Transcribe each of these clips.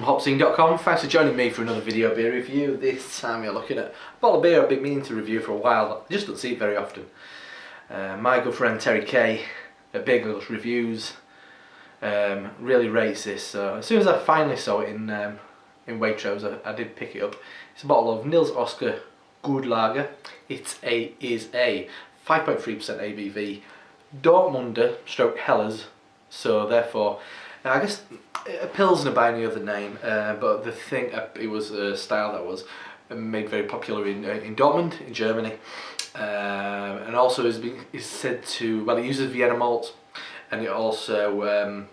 from HopZine.com. Thanks for joining me for another video beer review. This time you're looking at a bottle of beer I've been meaning to review for a while. I just don't see it very often. My good friend Terry K at Big Girls Reviews really rates this. So as soon as I finally saw it in Waitrose, I did pick it up. It's a bottle of Nils Oscar God Lager. It is a 5.3% ABV Dortmunder stroke Helles. So therefore, I guess a Pilsner by any other name, but the thing, it was a style that was made very popular in Dortmund, in Germany, and also is said to, well, it uses Vienna malt, and it also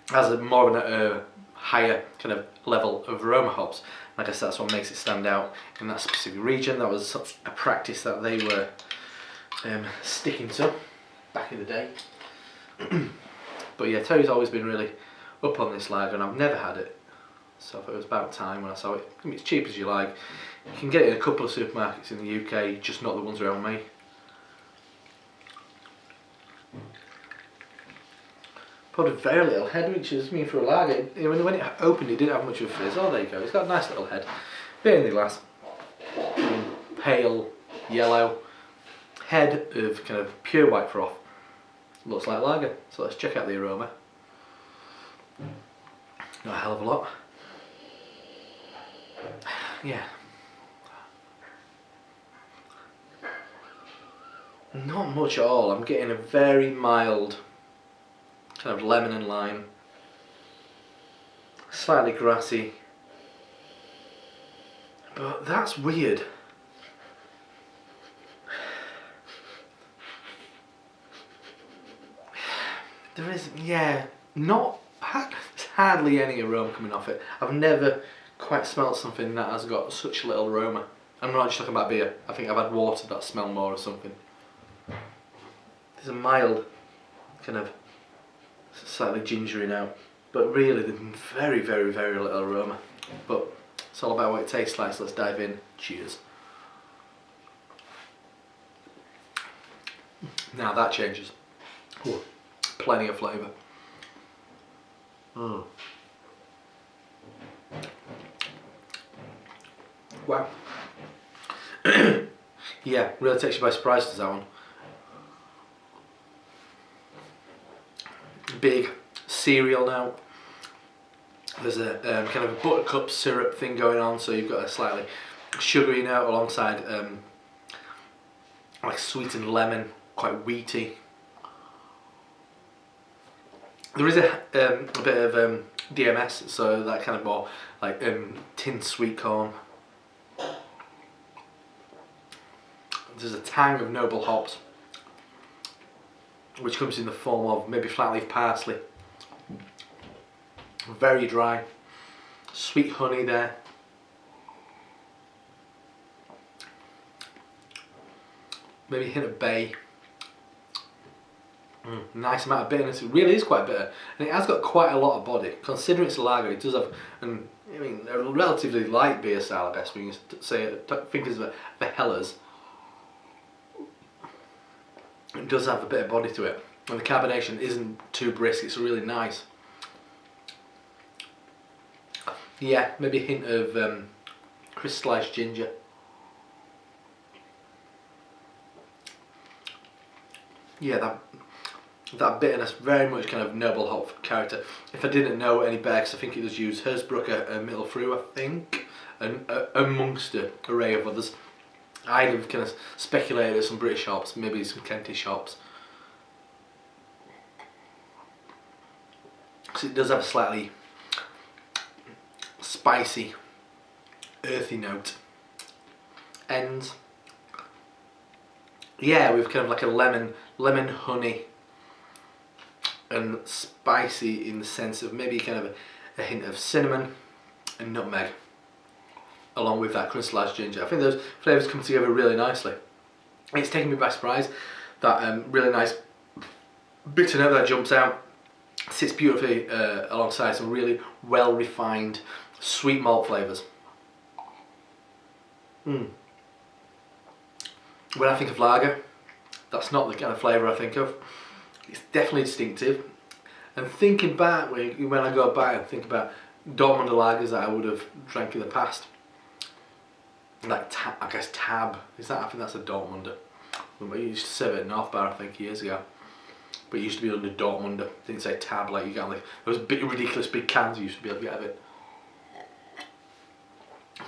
has a more of a higher kind of level of aroma hops. I guess that's what makes it stand out in that specific region. That was a practice that they were sticking to back in the day. But yeah, Terry's always been really up on this lager and I've never had it, so I thought it was about time when I saw it. I mean, it's cheap as you like. You can get it in a couple of supermarkets in the UK, just not the ones around me. Put a very little head, which is mean for a lager. When it opened, it didn't have much of a fizz. Oh, there you go. It's got a nice little head. Bit in the glass. Pale yellow head of kind of pure white froth. Looks like lager. So let's check out the aroma. Not a hell of a lot. Yeah. Not much at all. I'm getting a very mild kind of lemon and lime. Slightly grassy. But that's weird. There is, yeah, there's hardly any aroma coming off it. I've never quite smelled something that has got such little aroma. I'm not just talking about beer. I think I've had water that smell more or something. There's a mild kind of slightly gingery now, but really there's very, very, very little aroma. But it's all about what it tastes like, so let's dive in. Cheers. Now that changes. Ooh. Plenty of flavour. Wow. Yeah, really takes you by surprise, does that one. Big cereal now. There's a kind of a buttercup syrup thing going on, so you've got a slightly sugary note alongside like sweetened lemon, quite wheaty. There is a bit of DMS, so that kind of more like tinned sweet corn. There's a tang of noble hops, which comes in the form of maybe flat leaf parsley. Very dry, sweet honey there. Maybe a hint of bay. Nice amount of bitterness. It really is quite bitter, and it has got quite a lot of body. Considering it's a lager, it does have, I mean, a relatively light beer style, I guess. When you say think of the Helles, it does have a bit of body to it, and the carbonation isn't too brisk. It's really nice. Yeah, maybe a hint of crystallized ginger. Yeah, that bitterness, very much kind of noble hop character. If I didn't know any better, because I think it does use Hersbrucker and Mittelfru, I think, and amongst an array of others. I'd have kind of speculated at some British hops, maybe some Kentish hops. Because it does have a slightly spicy, earthy note. And yeah, with kind of like a lemon honey, and spicy in the sense of maybe kind of a hint of cinnamon and nutmeg, along with that crystallized ginger. I think those flavours come together really nicely. It's taken me by surprise. That really nice bitter note that jumps out sits beautifully alongside some really well refined sweet malt flavours. When I think of lager, that's not the kind of flavour I think of. It's definitely distinctive. And thinking back, when I go back and think about Dortmunder lagers that I would have drank in the past. Like I guess Tab. Is that? I think that's a Dortmunder. We used to serve it at North Bar, I think, years ago. But it used to be under Dortmunder. Didn't say Tab like you get like those big, ridiculous big cans you used to be able to get of it.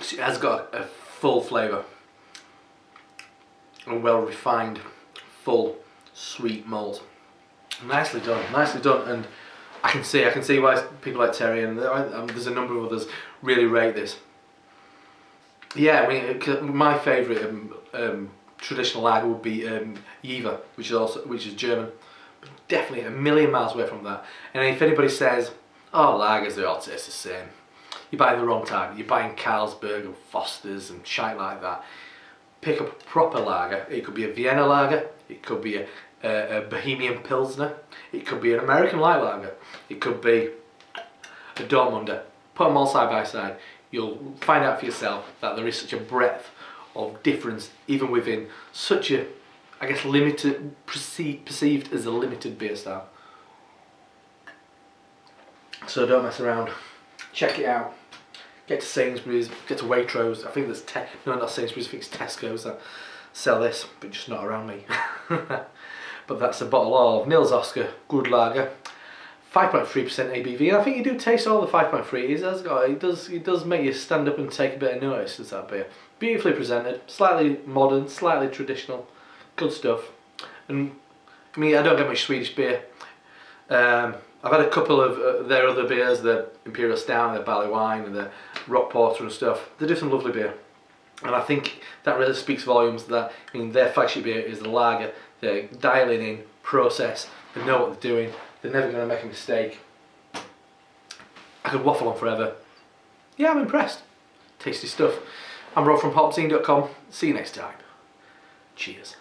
So it has got a full flavour. A well refined, full, sweet malt. Nicely done, and I can see why people like Terry and there's a number of others really rate this. Yeah, I mean, my favourite traditional lager would be Jever, which is German, but definitely a million miles away from that. And if anybody says, "Oh, lagers, they all taste the same," you're buying the wrong type. You're buying Carlsberg and Foster's and shite like that. Pick up a proper lager. It could be a Vienna lager. It could be a Bohemian Pilsner. It could be an American light lager. It could be a Dortmunder. Put them all side by side. You'll find out for yourself that there is such a breadth of difference, even within such a, I guess, limited, perceived as a limited beer style. So don't mess around. Check it out. Get to Sainsbury's, get to Waitrose. I think there's no, not Sainsbury's. I think it's Tesco's that sell this, but just not around me. But that's a bottle of Nils Oscar God Lager, 5.3% ABV. And I think you do taste all the 5.3. It does make you stand up and take a bit of notice as that beer. Beautifully presented, slightly modern, slightly traditional, good stuff. And I mean, I don't get much Swedish beer. I've had a couple of their other beers, the Imperial Stout, their Barley Wine, and the Rock Porter and stuff. They do some lovely beer. And I think that really speaks volumes that, I mean, their flagship beer is the lager. They're dialing in, process, they know what they're doing, they're never going to make a mistake. I could waffle on forever. Yeah, I'm impressed. Tasty stuff. I'm Rob from HopZine.com. See you next time. Cheers.